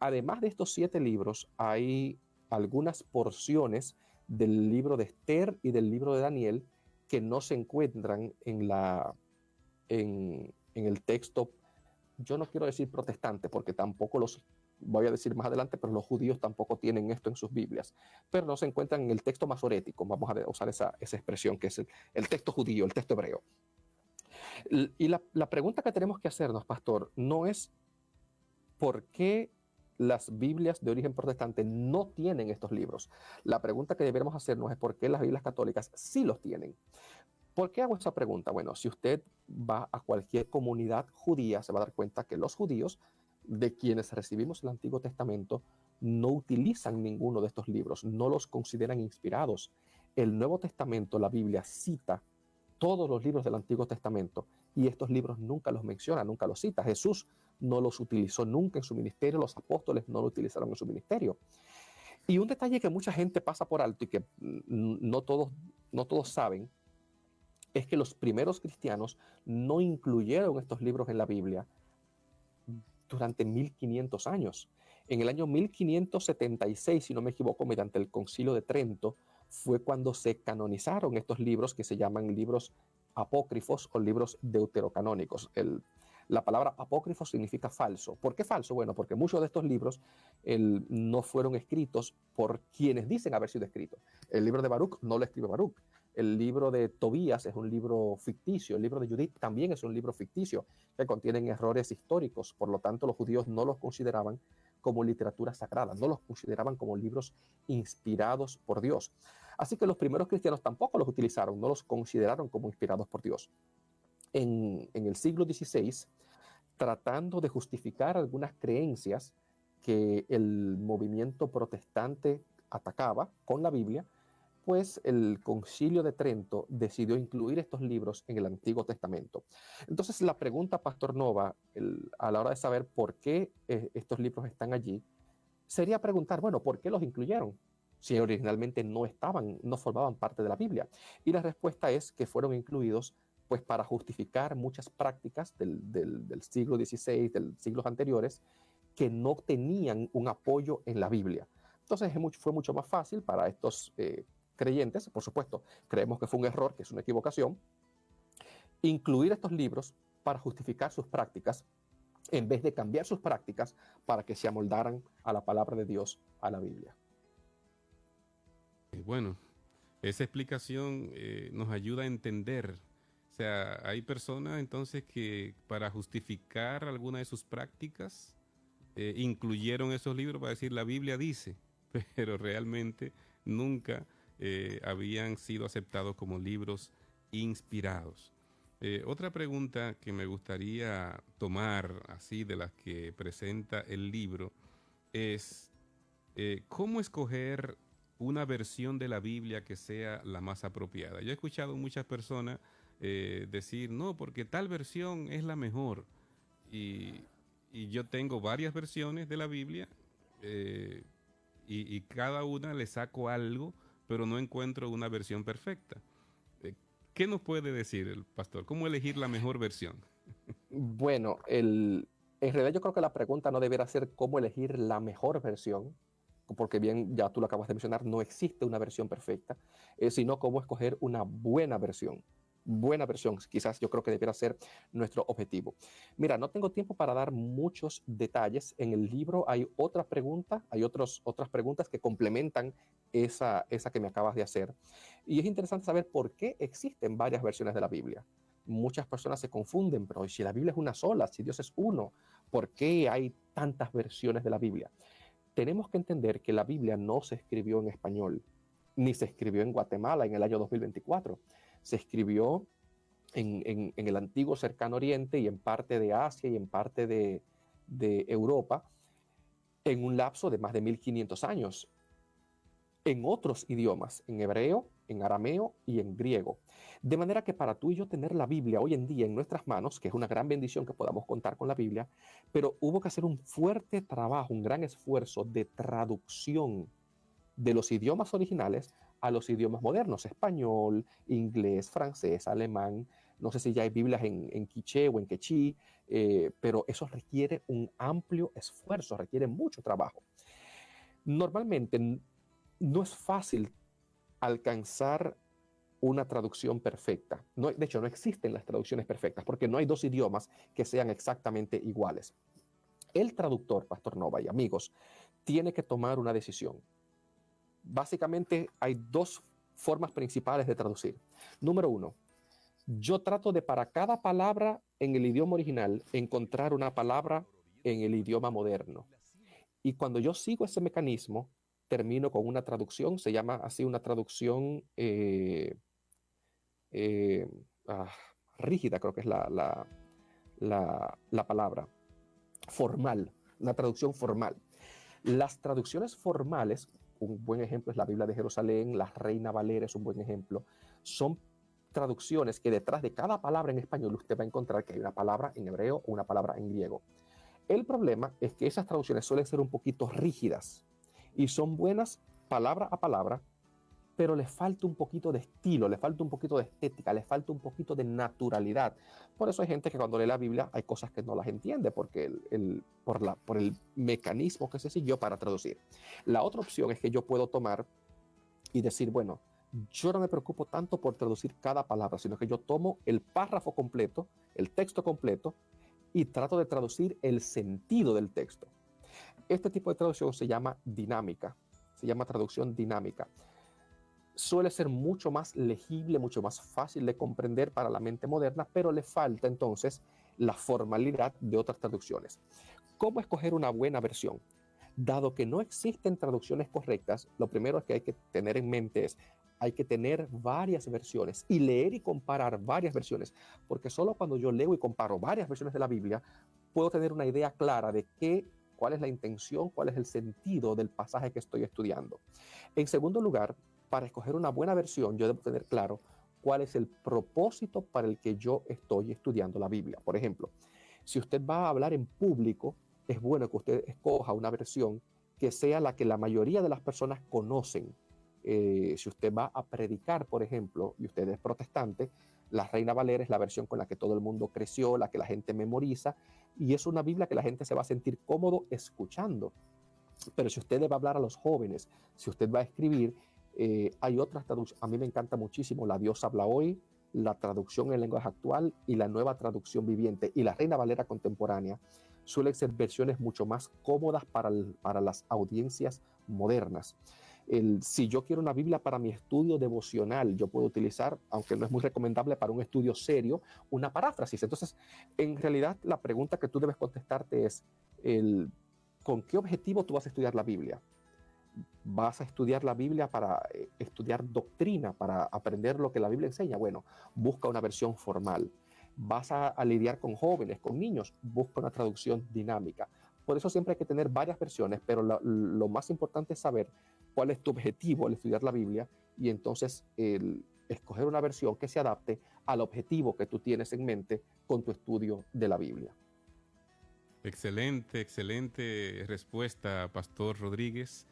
Además de estos 7 libros, hay algunas porciones del libro de Esther y del libro de Daniel que no se encuentran en el texto. Yo no quiero decir protestante, porque tampoco los voy a decir más adelante, pero los judíos tampoco tienen esto en sus Biblias, pero no se encuentran en el texto masorético, vamos a usar esa expresión, que es el texto judío, el texto hebreo. Y la pregunta que tenemos que hacernos, pastor, no es por qué las Biblias de origen protestante no tienen estos libros. La pregunta que deberíamos hacernos es por qué las Biblias católicas sí los tienen. ¿Por qué hago esa pregunta? Bueno, si usted va a cualquier comunidad judía, se va a dar cuenta que los judíos, de quienes recibimos el Antiguo Testamento, no utilizan ninguno de estos libros, no los consideran inspirados. El Nuevo Testamento, la Biblia, cita todos los libros del Antiguo Testamento y estos libros nunca los menciona, nunca los cita. Jesús no los utilizó nunca en su ministerio, los apóstoles no lo utilizaron en su ministerio. Y un detalle que mucha gente pasa por alto y que no todos saben, es que los primeros cristianos no incluyeron estos libros en la Biblia durante 1500 años. En el año 1576, si no me equivoco, mediante el Concilio de Trento, fue cuando se canonizaron estos libros que se llaman libros apócrifos o libros deuterocanónicos. La palabra apócrifo significa falso. ¿Por qué falso? Bueno, porque muchos de estos libros no fueron escritos por quienes dicen haber sido escritos. El libro de Baruch no lo escribe Baruch. El libro de Tobías es un libro ficticio. El libro de Judith también es un libro ficticio que contienen errores históricos. Por lo tanto, los judíos no los consideraban como literatura sagrada, no los consideraban como libros inspirados por Dios. Así que los primeros cristianos tampoco los utilizaron, no los consideraron como inspirados por Dios. En el siglo XVI, tratando de justificar algunas creencias que el movimiento protestante atacaba con la Biblia, después el Concilio de Trento decidió incluir estos libros en el Antiguo Testamento. Entonces la pregunta, Pastor Nova, a la hora de saber por qué estos libros están allí, sería preguntar, bueno, ¿por qué los incluyeron? Si originalmente no formaban parte de la Biblia. Y la respuesta es que fueron incluidos pues para justificar muchas prácticas del siglo XVI, de los siglos anteriores, que no tenían un apoyo en la Biblia. Entonces fue mucho más fácil para estos creyentes, por supuesto, creemos que fue un error, que es una equivocación, incluir estos libros para justificar sus prácticas, en vez de cambiar sus prácticas para que se amoldaran a la palabra de Dios, a la Biblia. Bueno, esa explicación nos ayuda a entender. O sea, hay personas entonces que para justificar alguna de sus prácticas incluyeron esos libros para decir la Biblia dice, pero realmente nunca habían sido aceptados como libros inspirados. Otra pregunta que me gustaría tomar así de las que presenta el libro es ¿cómo escoger una versión de la Biblia que sea la más apropiada? Yo he escuchado muchas personas decir, no, porque tal versión es la mejor. Y yo tengo varias versiones de la Biblia y cada una le saco algo, pero no encuentro una versión perfecta. ¿Qué nos puede decir el pastor? ¿Cómo elegir la mejor versión? Bueno, en realidad yo creo que la pregunta no debería ser cómo elegir la mejor versión, porque bien, ya tú lo acabas de mencionar, no existe una versión perfecta, sino cómo escoger una buena versión. Buena versión, quizás yo creo que debiera ser nuestro objetivo. Mira, no tengo tiempo para dar muchos detalles. En el libro hay otra pregunta, hay otras preguntas que complementan esa que me acabas de hacer. Y es interesante saber por qué existen varias versiones de la Biblia. Muchas personas se confunden, pero si la Biblia es una sola, si Dios es uno, ¿por qué hay tantas versiones de la Biblia? Tenemos que entender que la Biblia no se escribió en español, ni se escribió en Guatemala en el año 2024. Se escribió en el antiguo cercano oriente y en parte de Asia y en parte de Europa en un lapso de más de 1500 años, en otros idiomas, en hebreo, en arameo y en griego. De manera que para tú y yo tener la Biblia hoy en día en nuestras manos, que es una gran bendición que podamos contar con la Biblia, pero hubo que hacer un fuerte trabajo, un gran esfuerzo de traducción de los idiomas originales a los idiomas modernos, español, inglés, francés, alemán. No sé si ya hay Biblias en quiché o en quechí, pero eso requiere un amplio esfuerzo, requiere mucho trabajo. Normalmente no es fácil alcanzar una traducción perfecta. No, de hecho, no existen las traducciones perfectas porque no hay dos idiomas que sean exactamente iguales. El traductor, Pastor Nova y amigos, tiene que tomar una decisión. Básicamente hay dos formas principales de traducir. Número uno, yo trato de para cada palabra en el idioma original encontrar una palabra en el idioma moderno. Y cuando yo sigo ese mecanismo, termino con una traducción, se llama así una traducción rígida, creo que es la palabra, formal, una traducción formal. Las traducciones formales, un buen ejemplo es la Biblia de Jerusalén, la Reina Valera es un buen ejemplo, son traducciones que detrás de cada palabra en español usted va a encontrar que hay una palabra en hebreo o una palabra en griego. El problema es que esas traducciones suelen ser un poquito rígidas y son buenas palabra a palabra, pero les falta un poquito de estilo, les falta un poquito de estética, les falta un poquito de naturalidad. Por eso hay gente que cuando lee la Biblia hay cosas que no las entiende porque por el mecanismo que se siguió para traducir. La otra opción es que yo puedo tomar y decir, bueno, yo no me preocupo tanto por traducir cada palabra, sino que yo tomo el párrafo completo, el texto completo, y trato de traducir el sentido del texto. Este tipo de traducción se llama dinámica, se llama traducción dinámica. Suele ser mucho más legible, mucho más fácil de comprender para la mente moderna, pero le falta entonces la formalidad de otras traducciones. ¿Cómo escoger una buena versión? Dado que no existen traducciones correctas, lo primero que hay que tener en mente es hay que tener varias versiones y leer y comparar varias versiones, porque solo cuando yo leo y comparo varias versiones de la Biblia, puedo tener una idea clara de cuál es la intención, cuál es el sentido del pasaje que estoy estudiando. En segundo lugar, para escoger una buena versión, yo debo tener claro cuál es el propósito para el que yo estoy estudiando la Biblia. Por ejemplo, si usted va a hablar en público, es bueno que usted escoja una versión que sea la que la mayoría de las personas conocen. Si usted va a predicar, por ejemplo, y usted es protestante, la Reina Valera es la versión con la que todo el mundo creció, la que la gente memoriza, y es una Biblia que la gente se va a sentir cómodo escuchando. Pero si usted va a hablar a los jóvenes, si usted va a escribir, hay otras traducciones. A mí me encanta muchísimo La Dios habla hoy, la traducción en lenguaje actual y la nueva traducción viviente. Y la Reina Valera contemporánea suelen ser versiones mucho más cómodas para las audiencias modernas. Si yo quiero una Biblia para mi estudio devocional, yo puedo utilizar, aunque no es muy recomendable para un estudio serio, una paráfrasis. Entonces, en realidad, la pregunta que tú debes contestarte es, ¿con qué objetivo tú vas a estudiar la Biblia? ¿Vas a estudiar la Biblia para estudiar doctrina, para aprender lo que la Biblia enseña? Bueno, busca una versión formal. ¿Vas a lidiar con jóvenes, con niños? Busca una traducción dinámica. Por eso siempre hay que tener varias versiones, pero lo más importante es saber cuál es tu objetivo al estudiar la Biblia y entonces escoger una versión que se adapte al objetivo que tú tienes en mente con tu estudio de la Biblia. Excelente, excelente respuesta, Pastor Rodríguez.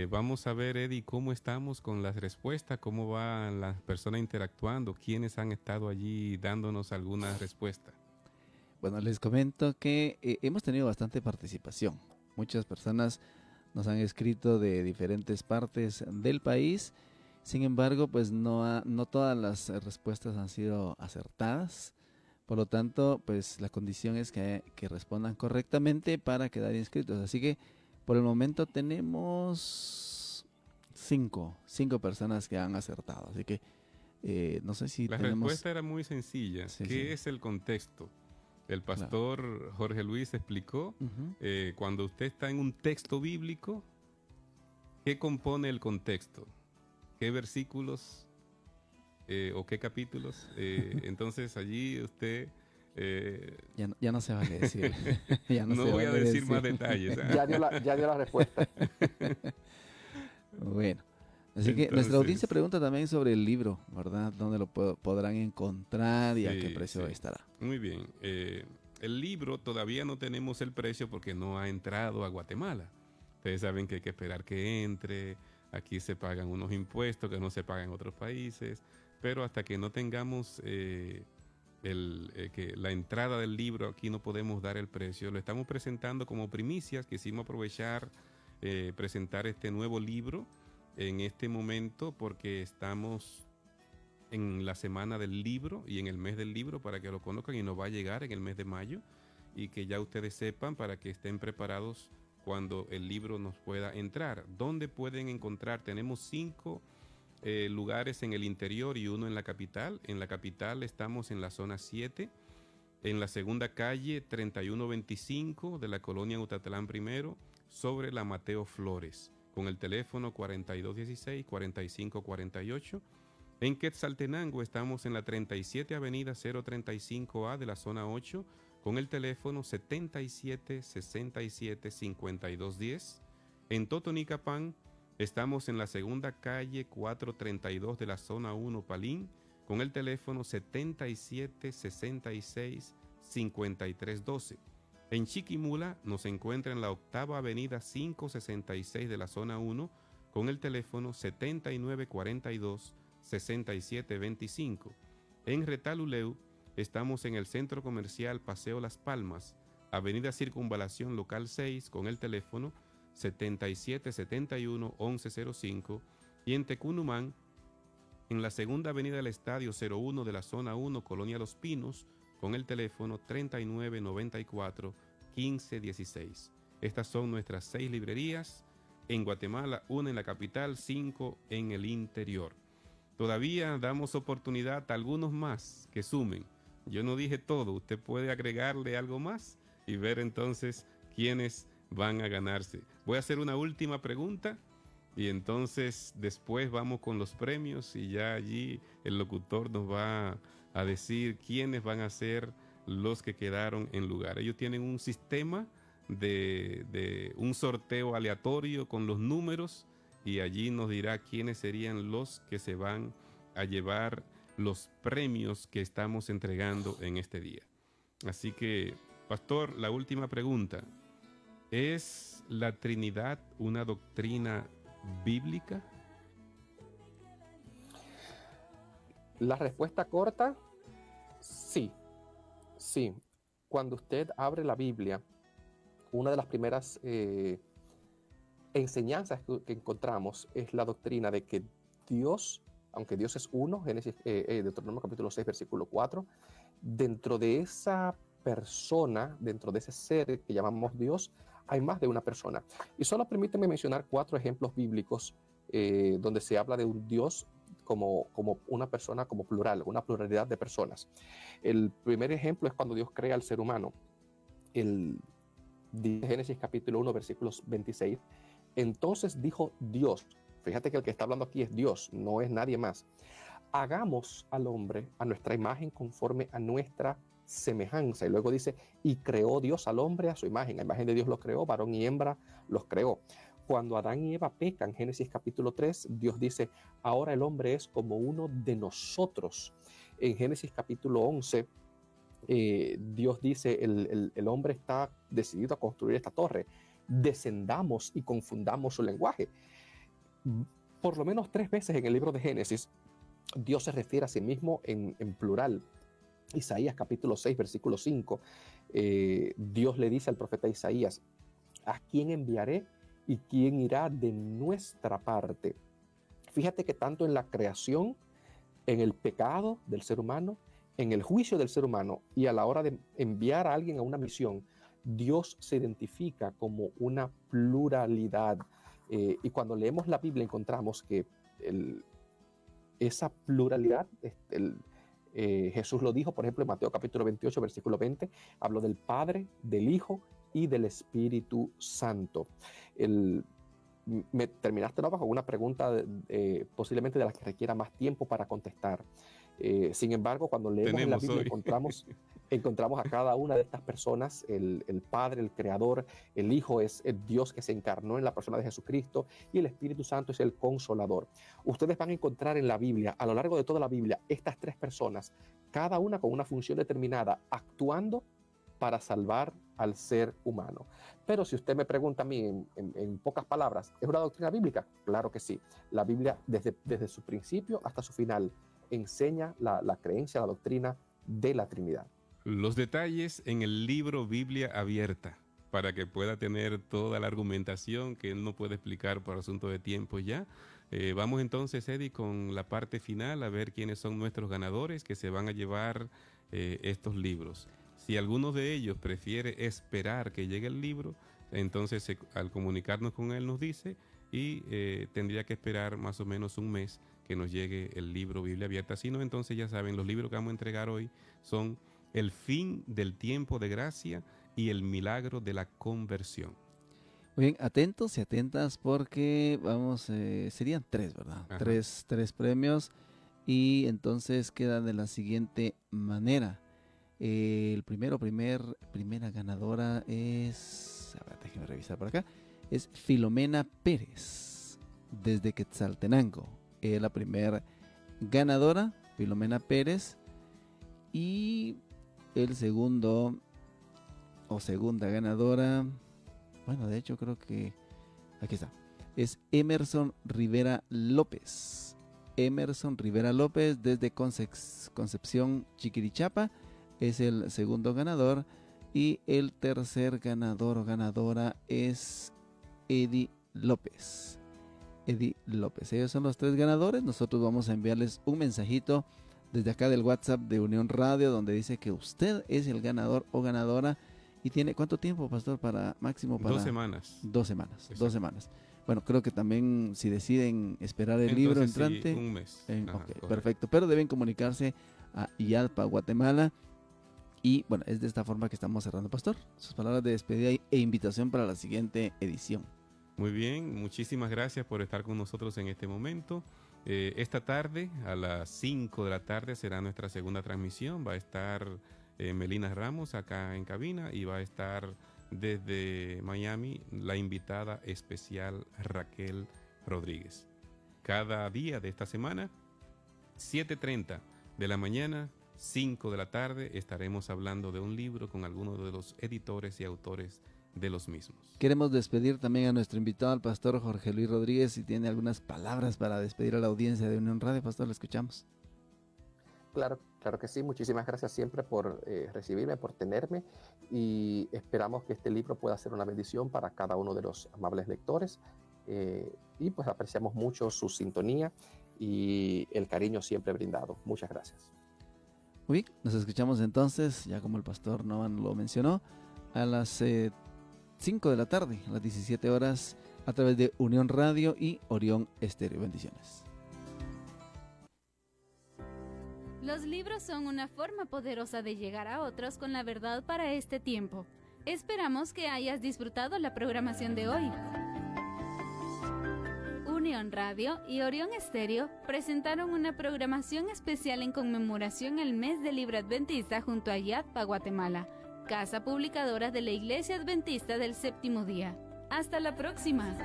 Vamos a ver, Eddie, cómo estamos con las respuestas, cómo van las personas interactuando, quiénes han estado allí dándonos alguna respuesta. Bueno, les comento que hemos tenido bastante participación. Muchas personas nos han escrito de diferentes partes del país. Sin embargo, pues no todas las respuestas han sido acertadas. Por lo tanto, pues la condición es que respondan correctamente para quedar inscritos. Así que por el momento tenemos cinco personas que han acertado. Así que no sé si la tenemos... respuesta era muy sencilla. Sí, ¿Qué sí. es el contexto? El pastor Jorge Luis explicó, cuando usted está en un texto bíblico, ¿qué compone el contexto? ¿Qué versículos o qué capítulos? Entonces allí usted... Ya no se vale decir. Ya no voy a decir más detalles. Ya dio la respuesta. Bueno, así que nuestra audiencia pregunta también sobre el libro, ¿verdad? ¿Dónde lo podrán encontrar y a qué precio estará? Muy bien. El libro todavía no tenemos el precio porque no ha entrado a Guatemala. Ustedes saben que hay que esperar que entre. Aquí se pagan unos impuestos que no se pagan en otros países. Pero hasta que no tengamos que la entrada del libro, aquí no podemos dar el precio. Lo estamos presentando como primicias. Quisimos aprovechar, presentar este nuevo libro en este momento porque estamos en la semana del libro y en el mes del libro para que lo conozcan, y nos va a llegar en el mes de mayo y que ya ustedes sepan para que estén preparados cuando el libro nos pueda entrar. ¿Dónde pueden encontrar? Tenemos 5 lugares en el interior y 1 en la capital. En la capital estamos en la zona 7, en la segunda calle 3125 de la colonia Utatlán primero, sobre la Mateo Flores, con el teléfono 4216-4548. En Quetzaltenango estamos en la 37 Avenida 035A de la zona 8, con el teléfono 7767-5210. En Totonicapán estamos en la segunda calle 432 de la zona 1 Palín, con el teléfono 7766-5312. En Chiquimula nos encuentra en la octava avenida 566 de la zona 1, con el teléfono 7942-6725. En Retaluleu estamos en el Centro Comercial Paseo Las Palmas, Avenida Circunvalación Local 6, con el teléfono 7771-1105. Y en Tecunumán, en la segunda avenida del Estadio 01 de la zona 1, Colonia Los Pinos, con el teléfono 3994-1516. Estas son nuestras 6 librerías. En Guatemala, 1 en la capital, 5 en el interior. Todavía damos oportunidad a algunos más que sumen. Yo no dije todo, usted puede agregarle algo más y ver entonces quiénes van a ganarse. Voy a hacer una última pregunta y entonces después vamos con los premios y ya allí el locutor nos va a decir quiénes van a ser los que quedaron en lugar. Ellos tienen un sistema de un sorteo aleatorio con los números y allí nos dirá quiénes serían los que se van a llevar los premios que estamos entregando en este día. Así que, pastor, la última pregunta. ¿Es la Trinidad una doctrina bíblica? La respuesta corta, sí. Sí. Cuando usted abre la Biblia, una de las primeras enseñanzas que encontramos es la doctrina de que Dios, aunque Dios es uno, Deuteronomio capítulo 6, versículo 4, dentro de esa persona, dentro de ese ser que llamamos Dios, hay más de una persona. Y solo permíteme mencionar 4 ejemplos bíblicos donde se habla de un Dios como una persona, como plural, una pluralidad de personas. El primer ejemplo es cuando Dios crea al ser humano. Génesis capítulo 1, versículos 26. Entonces dijo Dios, fíjate que el que está hablando aquí es Dios, no es nadie más. Hagamos al hombre a nuestra imagen conforme a nuestra semejanza. Y luego dice, y creó Dios al hombre a su imagen. A imagen de Dios los creó, varón y hembra los creó. Cuando Adán y Eva pecan, Génesis capítulo 3, Dios dice, ahora el hombre es como uno de nosotros. En Génesis capítulo 11, Dios dice, el hombre está decidido a construir esta torre. Descendamos y confundamos su lenguaje. Por lo menos 3 veces en el libro de Génesis, Dios se refiere a sí mismo en plural. Isaías capítulo 6, versículo 5, Dios le dice al profeta Isaías, ¿a quién enviaré y quién irá de nuestra parte? Fíjate que tanto en la creación, en el pecado del ser humano, en el juicio del ser humano y a la hora de enviar a alguien a una misión, Dios se identifica como una pluralidad. Y cuando leemos la Biblia encontramos que esa pluralidad, Jesús lo dijo, por ejemplo, en Mateo capítulo 28, versículo 20, habló del Padre, del Hijo y del Espíritu Santo. Me terminaste ¿no? con una pregunta posiblemente de la que requiera más tiempo para contestar. Sin embargo, cuando leemos en la Biblia encontramos a cada una de estas personas, el Padre, el Creador, el Hijo es el Dios que se encarnó en la persona de Jesucristo y el Espíritu Santo es el Consolador. Ustedes van a encontrar en la Biblia, a lo largo de toda la Biblia, estas 3 personas, cada una con una función determinada, actuando para salvar al ser humano. Pero si usted me pregunta a mí en pocas palabras, ¿es una doctrina bíblica? Claro que sí. La Biblia desde su principio hasta su final enseña la creencia, la doctrina de la Trinidad. Los detalles en el libro Biblia Abierta, para que pueda tener toda la argumentación que él no puede explicar por asunto de tiempo ya. Vamos entonces, Eddie, con la parte final, a ver quiénes son nuestros ganadores que se van a llevar estos libros. Si alguno de ellos prefiere esperar que llegue el libro, entonces al comunicarnos con él nos dice y tendría que esperar más o menos un mes que nos llegue el libro Biblia Abierta. Si no, entonces ya saben, los libros que vamos a entregar hoy son El fin del tiempo de gracia y El milagro de la conversión. Muy bien, atentos y atentas porque serían 3, ¿verdad? Ajá. Tres premios y entonces queda de la siguiente manera. Primera ganadora es, a ver, déjenme revisar por acá, es Filomena Pérez, desde Quetzaltenango. La primera ganadora, Filomena Pérez, y el segundo o segunda ganadora, bueno, de hecho creo que aquí está, es Emerson Rivera López. Emerson Rivera López desde Concepción, Chiquirichapa, es el segundo ganador. Y el tercer ganador o ganadora es Eddie López. Eddie López. Ellos son los 3 ganadores. Nosotros vamos a enviarles un mensajito desde acá del WhatsApp de Unión Radio, donde dice que usted es el ganador o ganadora. Y tiene, ¿cuánto tiempo, pastor, para máximo? Para 2 semanas. 2 semanas. Exacto. 2 semanas. Bueno, creo que también si deciden esperar el Entonces, libro sí, entrante. un mes. Ajá, Ok, correcto. perfecto. Pero deben comunicarse a IADPA Guatemala. Y bueno, es de esta forma que estamos cerrando, pastor. Sus palabras de despedida e invitación para la siguiente edición. Muy bien, muchísimas gracias por estar con nosotros en este momento. Esta tarde, a las 5 de la tarde, será nuestra segunda transmisión. Va a estar Melina Ramos acá en cabina y va a estar desde Miami la invitada especial Raquel Rodríguez. Cada día de esta semana, 7:30 de la mañana, 5 de la tarde, estaremos hablando de un libro con algunos de los editores y autores de los mismos. Queremos despedir también a nuestro invitado, al pastor Jorge Luis Rodríguez, si tiene algunas palabras para despedir a la audiencia de Unión Radio. Pastor, lo escuchamos. Claro, claro que sí. Muchísimas gracias siempre por recibirme, por tenerme, y esperamos que este libro pueda ser una bendición para cada uno de los amables lectores, y pues apreciamos mucho su sintonía y el cariño siempre brindado. Muchas gracias. Muy bien, nos escuchamos entonces, ya como el pastor Novan lo mencionó, a las 5 de la tarde, a las 17 horas, a través de Unión Radio y Orión Estéreo. Bendiciones. Los libros son una forma poderosa de llegar a otros con la verdad para este tiempo. Esperamos que hayas disfrutado la programación de hoy. Unión Radio y Orión Estéreo presentaron una programación especial en conmemoración al mes del libro adventista junto a YADPA Guatemala, casa publicadora de la Iglesia Adventista del Séptimo Día. Hasta la próxima.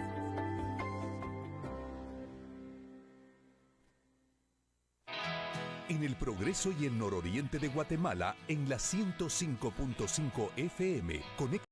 En el Progreso y el nororiente de Guatemala, en la 105.5 FM, conecta